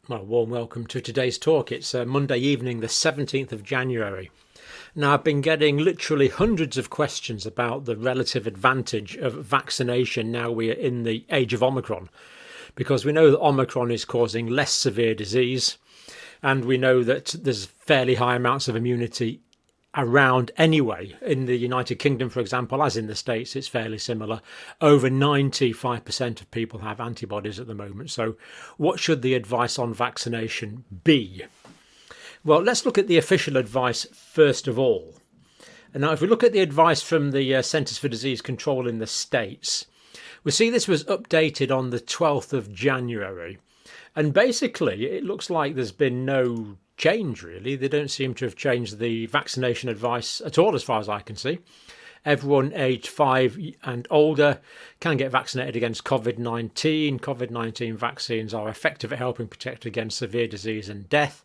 Well, warm welcome to today's talk. It's Monday evening, the 17th of January. Now, I've been getting literally hundreds of questions about the relative advantage of vaccination now we are in the age of Omicron, because we know that Omicron is causing less severe disease, and we know that there's fairly high amounts of immunity around anyway. In the United Kingdom, for example, as in the States, it's fairly similar. Over 95% of people have antibodies at the moment. So what should the advice on vaccination be? Well, let's look at the official advice first of all. And now, if we look at the advice from the Centers for Disease Control in the States, we see this was updated on the 12th of January. And basically, it looks like there's been no change, really. They don't seem to have changed the vaccination advice at all, as far as I can see. Everyone aged 5 and older can get vaccinated against COVID-19. COVID-19 vaccines are effective at helping protect against severe disease and death.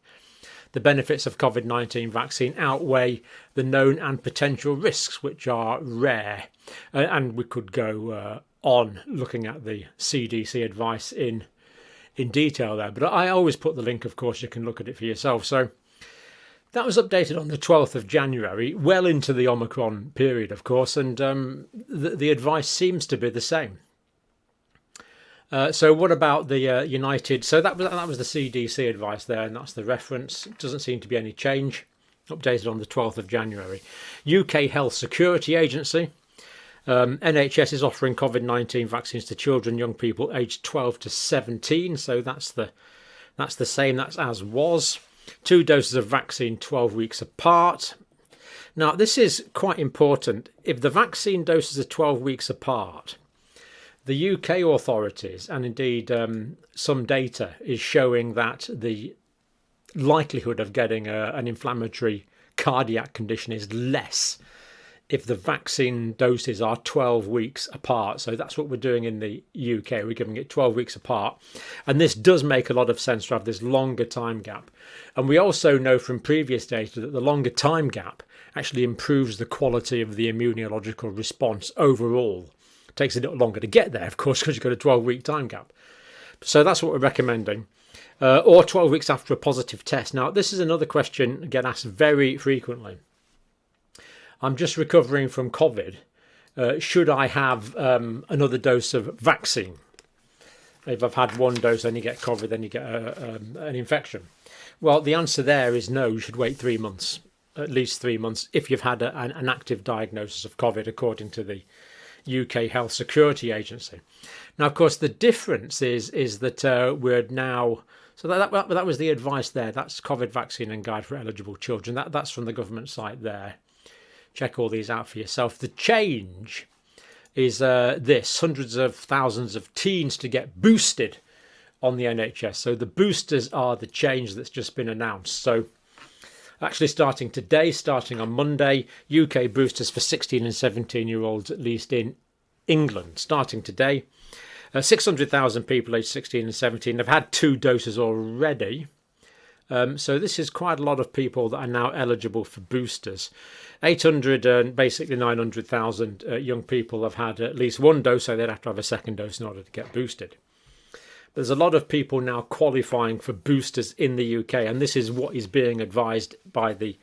The benefits of COVID-19 vaccine outweigh the known and potential risks, which are rare. And we could go on looking at the CDC advice in detail there, but I always put the link, of course, you can look at it for yourself. So that was updated on the 12th of January, well into the Omicron period, of course, and the advice seems to be the same. So what about the United? So that was the CDC advice there, and that's the reference. It doesn't seem to be any change. Updated on the 12th of January. UK Health Security Agency. NHS is offering COVID-19 vaccines to children, young people aged 12 to 17. So that's the same. That's as was. 2 doses of vaccine 12 weeks apart. Now, this is quite important. If the vaccine doses are 12 weeks apart, the UK authorities, and indeed some data, is showing that the likelihood of getting an inflammatory cardiac condition is less if the vaccine doses are 12 weeks apart. So that's what we're doing in the UK. We're giving it 12 weeks apart. And this does make a lot of sense to have this longer time gap. And we also know from previous data that the longer time gap actually improves the quality of the immunological response overall. It takes a little longer to get there, of course, because you've got a 12-week time gap. So that's what we're recommending. Or 12 weeks after a positive test. Now, this is another question I get asked very frequently. I'm just recovering from COVID. Should I have another dose of vaccine? If I've had one dose, then you get COVID, then you get an infection. Well, the answer there is no. You should wait 3 months, at least 3 months, if you've had an active diagnosis of COVID, according to the UK Health Security Agency. Now, of course, the difference is that we're now... So that was the advice there. That's COVID vaccine and guide for eligible children. That's from the government site there. Check all these out for yourself. The change is this: hundreds of thousands of teens to get boosted on the NHS. So the boosters are the change that's just been announced. So actually starting today, starting on Monday, UK boosters for 16 and 17-year-olds, at least in England, starting today. 600,000 people aged 16 and 17 have had 2 doses already. So this is quite a lot of people that are now eligible for boosters. 800 and basically 900,000 young people have had at least 1 dose, so they'd have to have a second dose in order to get boosted. There's a lot of people now qualifying for boosters in the UK, and this is what is being advised by the,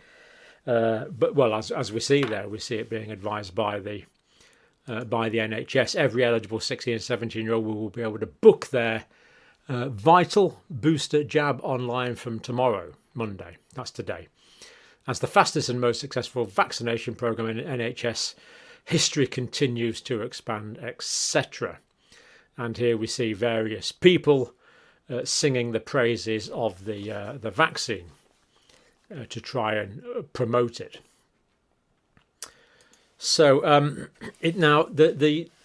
as we see there, we see it being advised by the NHS. Every eligible 16 and 17-year-old will be able to book their vital booster jab online from tomorrow, Monday. That's today. As the fastest and most successful vaccination programme in NHS history continues to expand, etc. And here we see various people singing the praises of the vaccine to try and promote it. So now,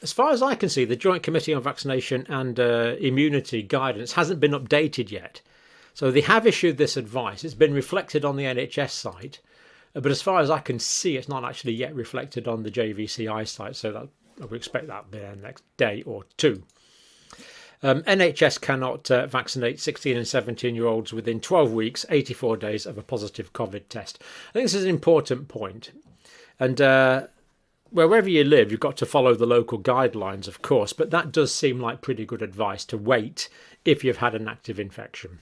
as far as I can see, the Joint Committee on Vaccination and Immunity guidance hasn't been updated yet. So they have issued this advice. It's been reflected on the NHS site, but as far as I can see, it's not actually yet reflected on the JVCI site. So that I would expect that to be the next day or two. NHS cannot vaccinate 16 and 17-year-olds within 12 weeks, 84 days of a positive COVID test. I think this is an important point. And wherever you live, you've got to follow the local guidelines, of course, but that does seem like pretty good advice to wait if you've had an active infection.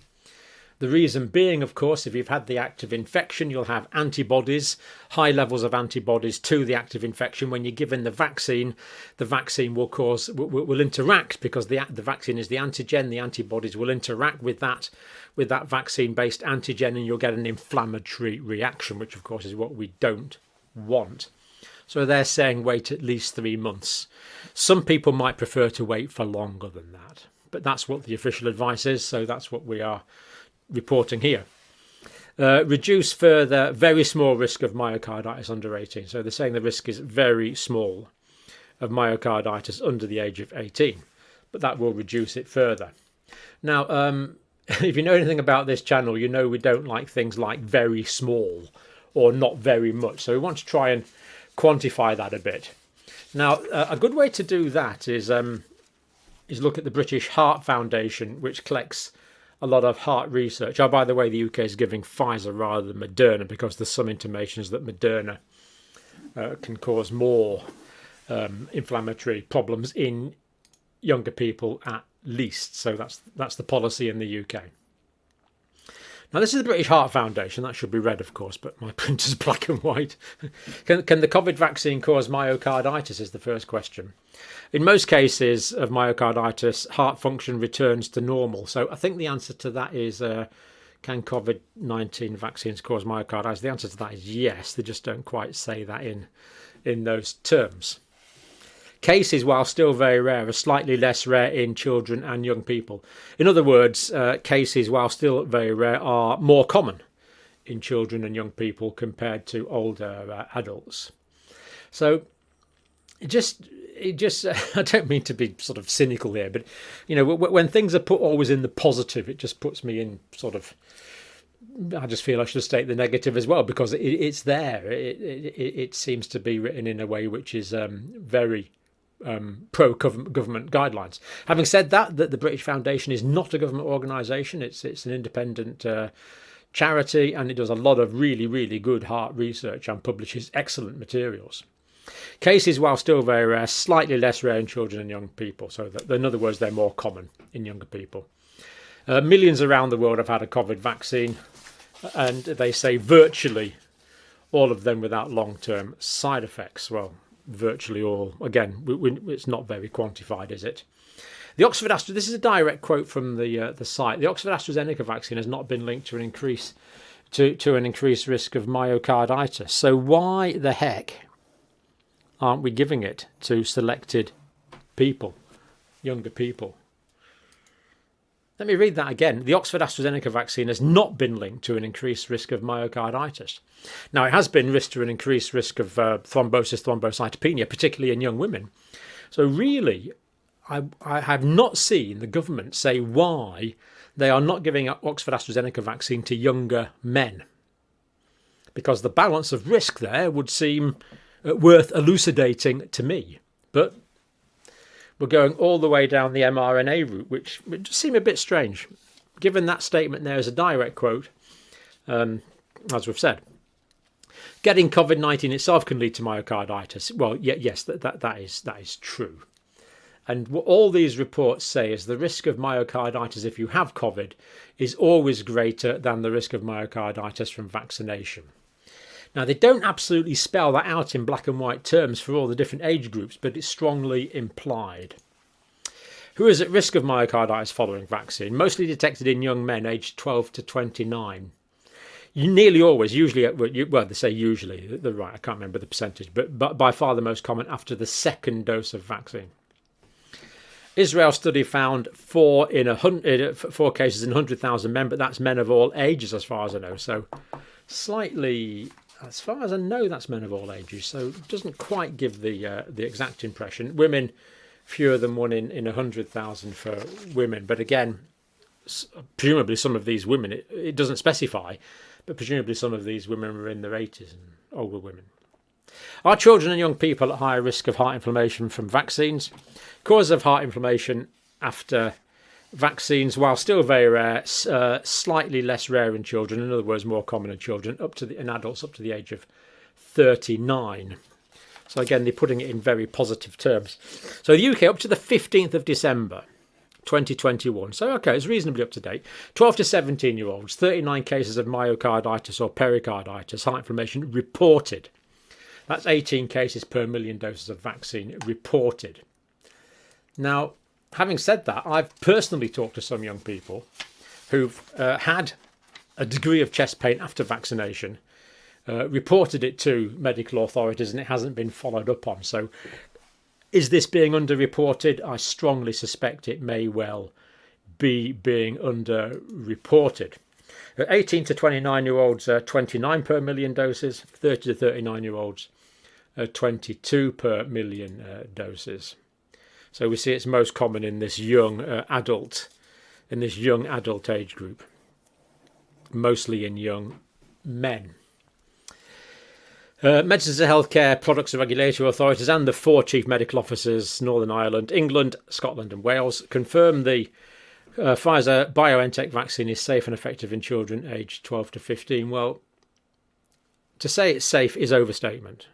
The reason being, of course, if you've had the active infection, you'll have antibodies, high levels of antibodies to the active infection. When you're given the vaccine will interact, because the vaccine is the antigen. The antibodies will interact with that vaccine-based antigen, and you'll get an inflammatory reaction, which of course is what we don't want. So they're saying wait at least 3 months. Some people might prefer to wait for longer than that, but that's what the official advice is, so that's what we are reporting here. Reduce further, very small risk of myocarditis under 18. So they're saying the risk is very small of myocarditis under the age of 18, but that will reduce it further. Now, if you know anything about this channel, you know we don't like things like very small or not very much. So we want to try and quantify that a bit. Now, a good way to do that is look at the British Heart Foundation, which collects a lot of heart research. Oh, by the way, the UK is giving Pfizer rather than Moderna, because there's some intimations that Moderna can cause more inflammatory problems in younger people at least. So that's the policy in the UK. Now, this is the British Heart Foundation. That should be red, of course, but my printer's black and white. Can the Covid vaccine cause myocarditis is the first question. In most cases of myocarditis, heart function returns to normal. So I think the answer to that is, can COVID-19 vaccines cause myocarditis? The answer to that is yes. They just don't quite say that in those terms. Cases, while still very rare, are slightly less rare in children and young people. In other words, cases, while still very rare, are more common in children and young people compared to older adults. So it just I don't mean to be sort of cynical here, but you know, when things are put always in the positive, it just puts me in sort of, I just feel I should state the negative as well, because it's there. It seems to be written in a way which is very pro-government guidelines. Having said that, the British Foundation is not a government organisation. It's an independent charity, and it does a lot of really, really good heart research and publishes excellent materials. Cases, while still very rare, slightly less rare in children and young people. So in other words, they're more common in younger people. Millions around the world have had a COVID vaccine, and they say virtually all of them without long-term side effects. Well, virtually all. Again, it's not very quantified, is it? The Oxford this is a direct quote from the site. The Oxford AstraZeneca vaccine has not been linked to an increased risk of myocarditis. So why the heck aren't we giving it to selected people, younger people? Let me read that again. The Oxford AstraZeneca vaccine has not been linked to an increased risk of myocarditis. Now, it has been linked to an increased risk of thrombocytopenia, particularly in young women. So really, I have not seen the government say why they are not giving Oxford AstraZeneca vaccine to younger men, because the balance of risk there would seem worth elucidating to me. But we're going all the way down the mRNA route, which would seem a bit strange, given that statement there is a direct quote, as we've said. Getting COVID-19 itself can lead to myocarditis. Well, yes, that is true. And what all these reports say is the risk of myocarditis if you have COVID is always greater than the risk of myocarditis from vaccination. Now, they don't absolutely spell that out in black and white terms for all the different age groups, but it's strongly implied. Who is at risk of myocarditis following vaccine? Mostly detected in young men aged 12 to 29. Nearly always, usually, well, they say usually, they're right, I can't remember the percentage, but by far the most common after the second dose of vaccine. Israel study found 4 cases in 100,000 men, but that's men of all ages as far as I know. So slightly, as far as I know, that's men of all ages. So it doesn't quite give the exact impression. Women, fewer than 1 in 100,000 for women. But again, presumably some of these women, it doesn't specify, but presumably some of these women were in their 80s and older women. Are children and young people at higher risk of heart inflammation from vaccines? Causes of heart inflammation after vaccines, while still very rare, slightly less rare in children, in other words, more common in children, in adults up to the age of 39. So again, they're putting it in very positive terms. So the UK, up to the 15th of December 2021. So, okay, it's reasonably up to date. 12 to 17-year-olds, 39 cases of myocarditis or pericarditis, heart inflammation reported. That's 18 cases per million doses of vaccine reported. Now, having said that, I've personally talked to some young people who've had a degree of chest pain after vaccination, reported it to medical authorities, and it hasn't been followed up on. So is this being underreported? I strongly suspect it may well be being underreported. 18 to 29-year-olds, 29 per million doses. 30 to 39-year-olds, 22 per million doses. So we see it's most common in this young adult age group, mostly in young men. Medicines and Healthcare Products and Regulatory Authorities and the 4 chief medical officers, Northern Ireland, England, Scotland and Wales, confirm the Pfizer-BioNTech vaccine is safe and effective in children aged 12 to 15. Well, to say it's safe is overstatement.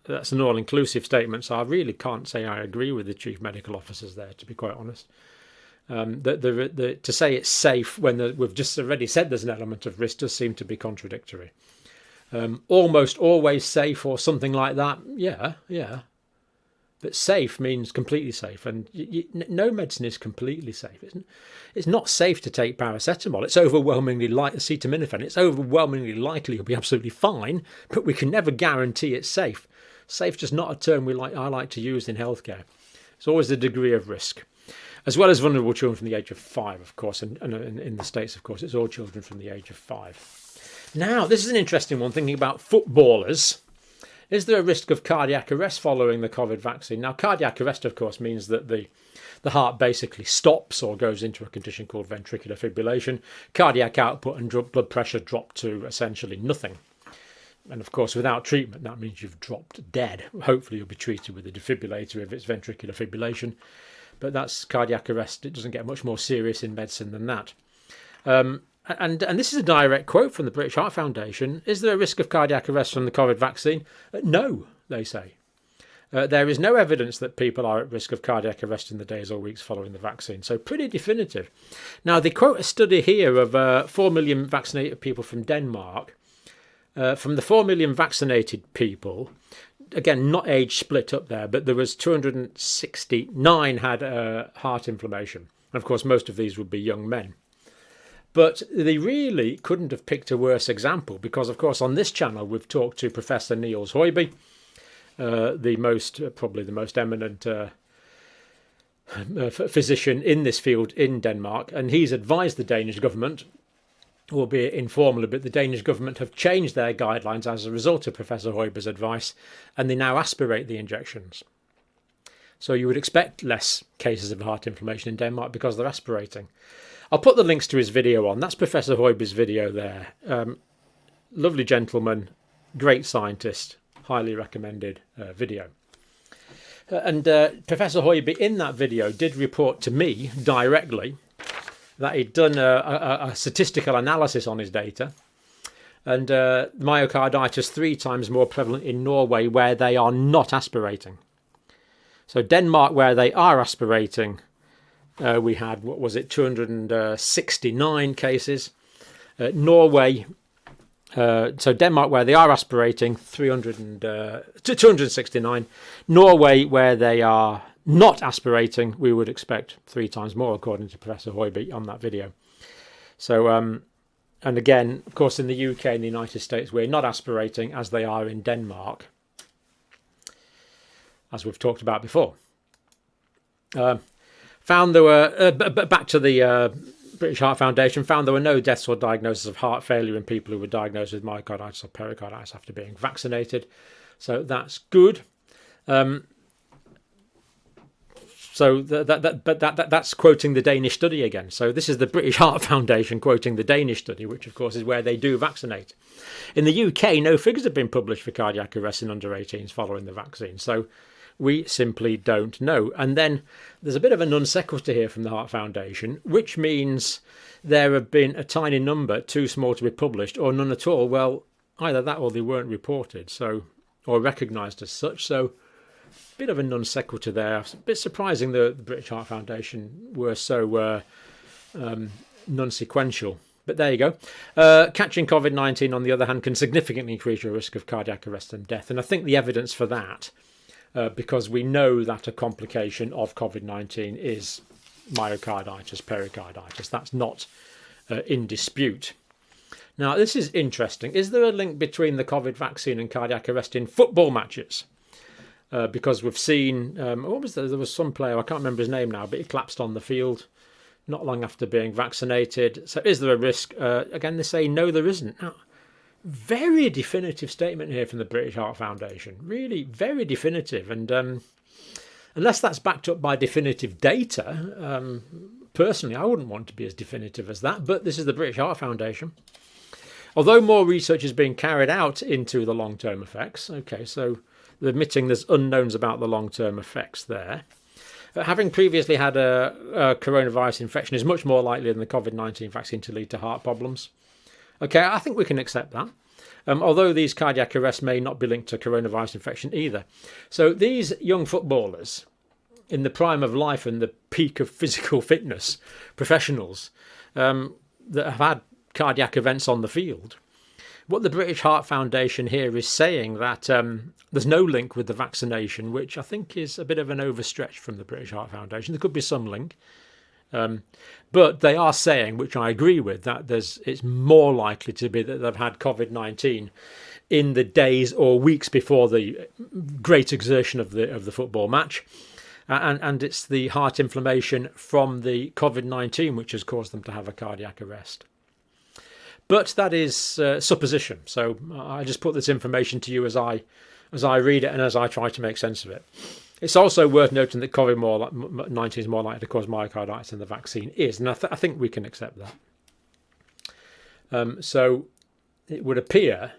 That's an all-inclusive statement, so I really can't say I agree with the chief medical officers there, to be quite honest. To say it's safe when we've just already said there's an element of risk does seem to be contradictory. Almost always safe or something like that, yeah. But safe means completely safe, and no medicine is completely safe. It's not safe to take paracetamol. It's overwhelmingly acetaminophen. It's overwhelmingly likely you'll be absolutely fine, but we can never guarantee it's safe. Safe is just not a term I like to use in healthcare. It's always a degree of risk. As well as vulnerable children from the age of 5, of course, and in the States, of course, it's all children from the age of 5. Now, this is an interesting one, thinking about footballers. Is there a risk of cardiac arrest following the COVID vaccine? Now, cardiac arrest, of course, means that the heart basically stops or goes into a condition called ventricular fibrillation. Cardiac output and blood pressure drop to essentially nothing. And, of course, without treatment, that means you've dropped dead. Hopefully, you'll be treated with a defibrillator if it's ventricular fibrillation. But that's cardiac arrest. It doesn't get much more serious in medicine than that. And this is a direct quote from the British Heart Foundation. Is there a risk of cardiac arrest from the COVID vaccine? No, they say. There is no evidence that people are at risk of cardiac arrest in the days or weeks following the vaccine. So pretty definitive. Now, they quote a study here of 4 million vaccinated people from Denmark. From the 4 million vaccinated people, again, not age split up there, but there was 269 had heart inflammation. And of course, most of these would be young men. But they really couldn't have picked a worse example because, of course, on this channel, we've talked to Professor Niels Høiby, probably the most eminent physician in this field in Denmark. And he's advised the Danish government, albeit informally, but the Danish government have changed their guidelines as a result of Professor Høiby's advice, and they now aspirate the injections. So you would expect less cases of heart inflammation in Denmark because they're aspirating. I'll put the links to his video on. That's Professor Høiby's video there. Lovely gentleman, great scientist, highly recommended video. And Professor Høiby in that video did report to me directly that he'd done a statistical analysis on his data, and myocarditis 3 times more prevalent in Norway where they are not aspirating. So Denmark, where they are aspirating, we had, 269 cases. Norway, so Denmark, where they are aspirating, 269. Norway, where they are not aspirating, we would expect 3 times more, according to Professor Høiby on that video. So, and again, of course, in the UK and the United States, we're not aspirating as they are in Denmark, as we've talked about before. Found there were, back to the British Heart Foundation, found there were no deaths or diagnosis of heart failure in people who were diagnosed with myocarditis or pericarditis after being vaccinated. So that's good. So that's quoting the Danish study again. So this is the British Heart Foundation quoting the Danish study, which of course is where they do vaccinate. In the UK, no figures have been published for cardiac arrest in under 18s following the vaccine. So we simply don't know. And then there's a bit of a non sequitur here from the Heart Foundation, which means there have been a tiny number too small to be published or none at all. Well, either that or they weren't reported, so or recognised as such. So bit of a non sequitur there. It's a bit surprising the British Heart Foundation were so non-sequential. But there you go. Catching COVID-19, on the other hand, can significantly increase your risk of cardiac arrest and death. And I think the evidence for that, because we know that a complication of COVID-19 is myocarditis, pericarditis. That's not in dispute. Now, this is interesting. Is there a link between the COVID vaccine and cardiac arrest in football matches? Because we've seen, there was some player, I can't remember his name now, but he collapsed on the field not long after being vaccinated. So is there a risk? Again, they say no, there isn't. Now, very definitive statement here from the British Heart Foundation. Really very definitive. And unless that's backed up by definitive data, personally, I wouldn't want to be as definitive as that. But this is the British Heart Foundation. Although more research is being carried out into the long-term effects. Okay, so they're admitting there's unknowns about the long-term effects there. Having previously had a coronavirus infection is much more likely than the COVID-19 vaccine to lead to heart problems. Okay, I think we can accept that. Although these cardiac arrests may not be linked to coronavirus infection either. So these young footballers in the prime of life and the peak of physical fitness, professionals that have had cardiac events on the field, what the British Heart Foundation here is saying that there's no link with the vaccination, which I think is a bit of an overstretch from the British Heart Foundation. There could be some link. But they are saying, which I agree with, that it's more likely to be that they've had COVID-19 in the days or weeks before the great exertion of the football match. And it's the heart inflammation from the COVID-19 which has caused them to have a cardiac arrest. But that is supposition. So I just put this information to you as I read it and as I try to make sense of it. It's also worth noting that COVID-19 is more likely to cause myocarditis than the vaccine is. And I think we can accept that. So it would appear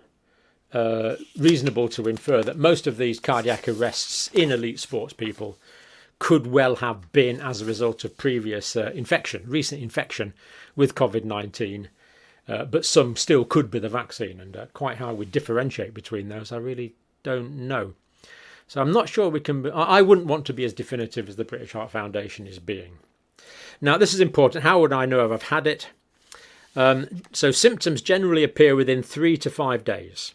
reasonable to infer that most of these cardiac arrests in elite sports people could well have been as a result of previous recent infection with COVID-19. But some still could be the vaccine, and quite how we differentiate between those, I really don't know. So I'm not sure we can be, I wouldn't want to be as definitive as the British Heart Foundation is being. Now, this is important. How would I know if I've had it? So symptoms generally appear within 3 to 5 days,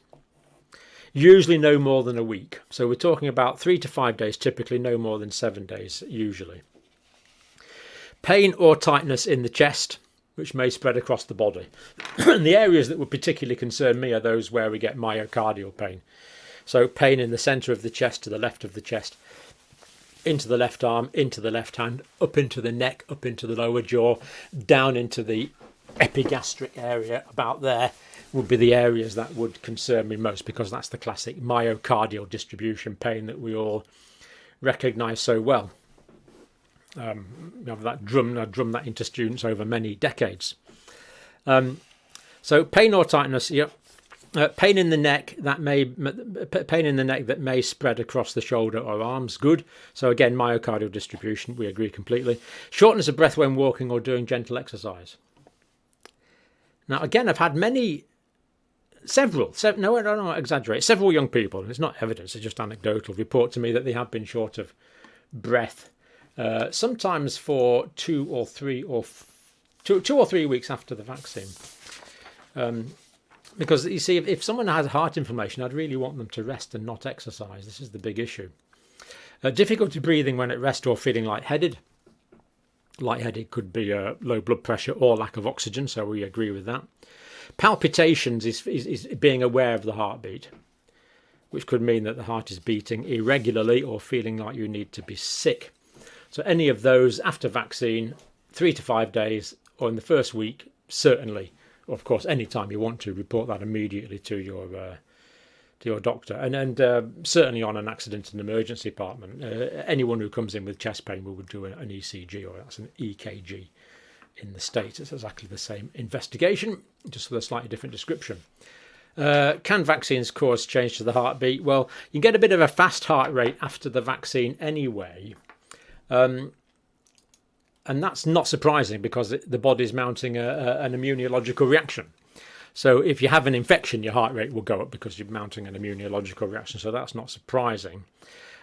usually no more than a week. So we're talking about 3 to 5 days, typically no more than 7 days, usually. Pain or tightness in the chest, which may spread across the body. And the areas that would particularly concern me are those where we get myocardial pain. So pain in the centre of the chest, to the left of the chest, into the left arm, into the left hand, up into the neck, up into the lower jaw, down into the epigastric area about there would be the areas that would concern me most, because that's the classic myocardial distribution pain that we all recognise so well. That drum that into students over many decades. So pain or tightness, pain in the neck that may spread across the shoulder or arms, good. So again, myocardial distribution, we agree completely. Shortness of breath when walking or doing gentle exercise. Now again, I've had several young people, and it's not evidence, it's just anecdotal, report to me that they have been short of breath. Sometimes for 2 or 3 weeks after the vaccine. Because you see, if someone has heart inflammation, I'd really want them to rest and not exercise. This is the big issue. Difficulty breathing when at rest or feeling lightheaded. Lightheaded could be low blood pressure or lack of oxygen, so we agree with that. Palpitations is being aware of the heartbeat, which could mean that the heart is beating irregularly or feeling like you need to be sick. So any of those after vaccine, 3 to 5 days, or in the first week, certainly. Of course, any time you want to, report that immediately to your doctor. And certainly on an accident and emergency department, anyone who comes in with chest pain, we would do an ECG, or that's an EKG in the States. It's exactly the same investigation, just with a slightly different description. Can vaccines cause change to the heartbeat? Well, you get a bit of a fast heart rate after the vaccine anyway. And that's not surprising, because the body's mounting an immunological reaction. So if you have an infection, your heart rate will go up because you're mounting an immunological reaction. So that's not surprising.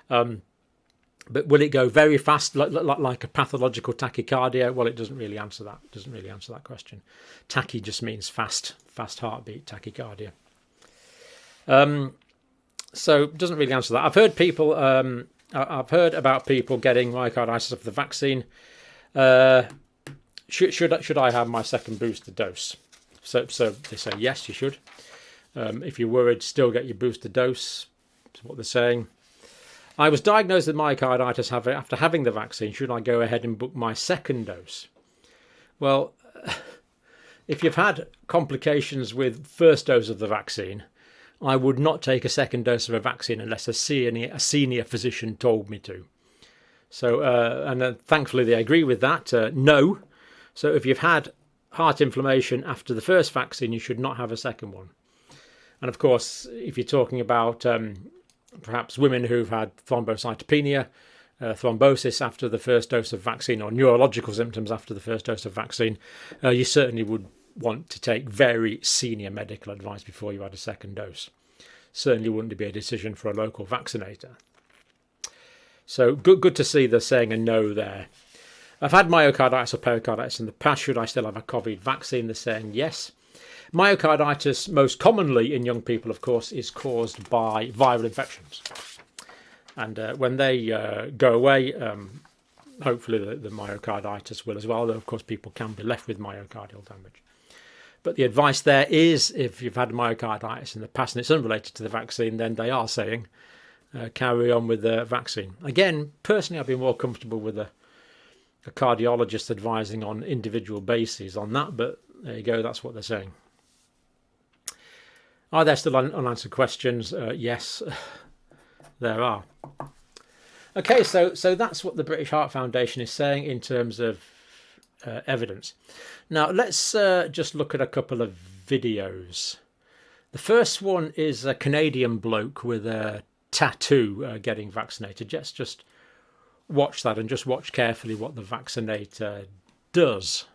But will it go very fast, like a pathological tachycardia? Well, it doesn't really answer that. It doesn't really answer that question. Tachy just means fast heartbeat, tachycardia. So it doesn't really answer that. I've heard people. I've heard about people getting myocarditis of the vaccine. Should I have my second booster dose? So they say yes, you should. If you're worried, still get your booster dose. That's what they're saying. I was diagnosed with myocarditis after having the vaccine. Should I go ahead and book my second dose? Well, if you've had complications with first dose of the vaccine, I would not take a second dose of a vaccine unless a senior physician told me to. So, and thankfully they agree with that. No. So if you've had heart inflammation after the first vaccine, you should not have a second one. And of course, if you're talking about perhaps women who've had thrombocytopenia, thrombosis after the first dose of vaccine, or neurological symptoms after the first dose of vaccine, you certainly would want to take very senior medical advice before you had a second dose. Certainly wouldn't be a decision for a local vaccinator. So good to see they're saying a no there. I've had myocarditis or pericarditis in the past. Should I still have a COVID vaccine? They're saying yes. Myocarditis, most commonly in young people, of course, is caused by viral infections. And when they go away, hopefully the myocarditis will as well, though of course people can be left with myocardial damage. But the advice there is, if you've had myocarditis in the past and it's unrelated to the vaccine, then they are saying carry on with the vaccine. Again, personally, I've been more comfortable with a cardiologist advising on individual bases on that, but there you go, that's what they're saying. Are there still unanswered questions? Yes, there are. Okay, so that's what the British Heart Foundation is saying in terms of evidence. Now, let's just look at a couple of videos. The first one is a Canadian bloke with a tattoo getting vaccinated. Just watch that and just watch carefully what the vaccinator does.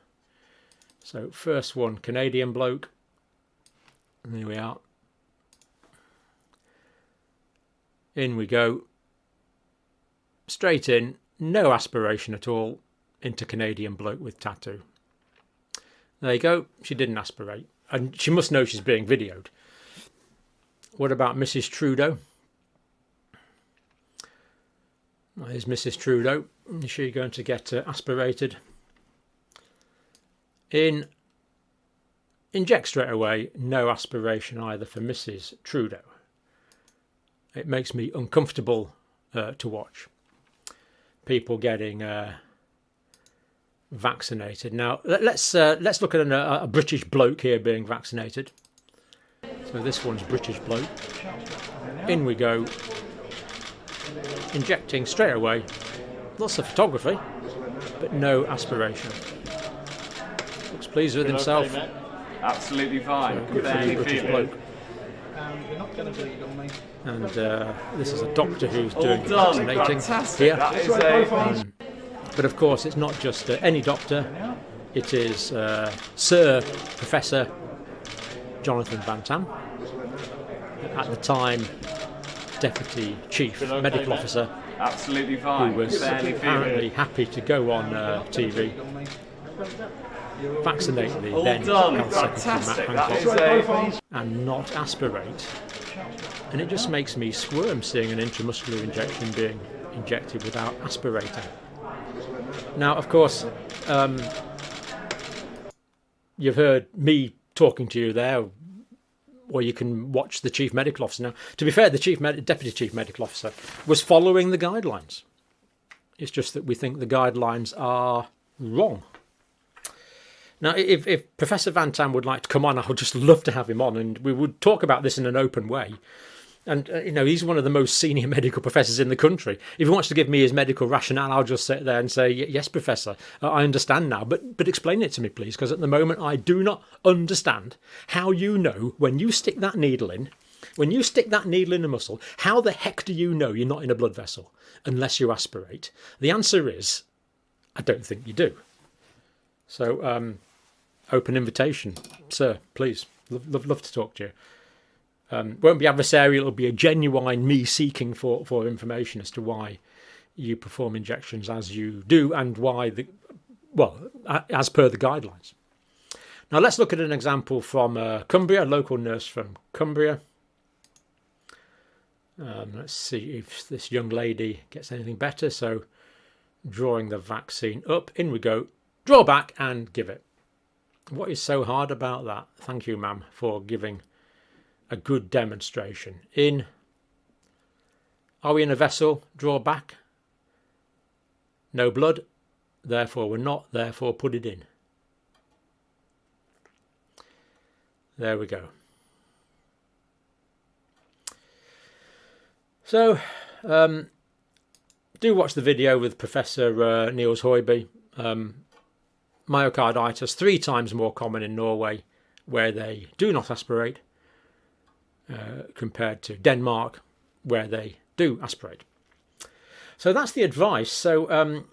So first one, Canadian bloke. And here we are. In we go. Straight in, no aspiration at all, into Canadian bloke with tattoo. There you go, she didn't aspirate. And she must know she's being videoed. What about Mrs. Trudeau? Here's Mrs. Trudeau. Is she going to get aspirated? Inject straight away, no aspiration either for Mrs. Trudeau. It makes me uncomfortable to watch people getting vaccinated. Now let's look at a British bloke here being vaccinated. So this one's British bloke. In we go. Injecting straight away. Lots of photography, but no aspiration. Looks pleased with himself. Okay, absolutely fine. So good for you, British bloke. You're not going to bleed on me. And this is a doctor who's doing the done. vaccinating Fantastic. here. That is a... But of course, it's not just any doctor. It is Sir Professor Jonathan Van Tam, at the time Deputy Chief Medical Officer, absolutely fine. who was apparently happy to go on TV, vaccinate the then Health Secretary Matt Hancock, and not aspirate. And it just makes me squirm seeing an intramuscular injection being injected without aspirating. Now, of course, you've heard me talking to you there, or you can watch the Chief Medical Officer. Now, to be fair, the Deputy Chief Medical Officer was following the guidelines. It's just that we think the guidelines are wrong. Now, if Professor Van Tam would like to come on, I would just love to have him on, and we would talk about this in an open way. And, he's one of the most senior medical professors in the country. If he wants to give me his medical rationale, I'll just sit there and say, yes, Professor, I understand now, but explain it to me, please, because at the moment I do not understand how you know when you stick that needle in, a muscle, how the heck do you know you're not in a blood vessel unless you aspirate? The answer is, I don't think you do. So, open invitation. Sir, please, love to talk to you. Won't be adversarial, it'll be a genuine me seeking for information as to why you perform injections as you do and why, as per the guidelines. Now let's look at an example from Cumbria, a local nurse from Cumbria. Let's see if this young lady gets anything better. So drawing the vaccine up, in we go, draw back and give it. What is so hard about that? Thank you, ma'am, for giving a good demonstration. In, are we in a vessel? Draw back. No blood, therefore we're not, therefore put it in. There we go. So, do watch the video with Professor Niels Høiby. Myocarditis, 3 times more common in Norway, where they do not aspirate, compared to Denmark, where they do aspirate. So that's the advice. So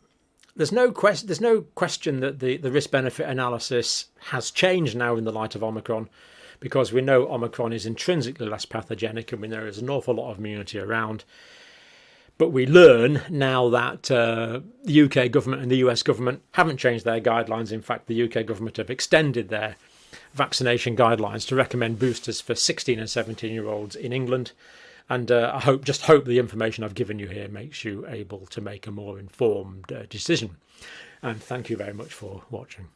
there's no question that the risk-benefit analysis has changed now in the light of Omicron, because we know Omicron is intrinsically less pathogenic and we know there's an awful lot of immunity around. But we learn now that the UK government and the US government haven't changed their guidelines. In fact, the UK government have extended their vaccination guidelines to recommend boosters for 16 and 17-year-olds in England. And I hope the information I've given you here makes you able to make a more informed decision. And thank you very much for watching.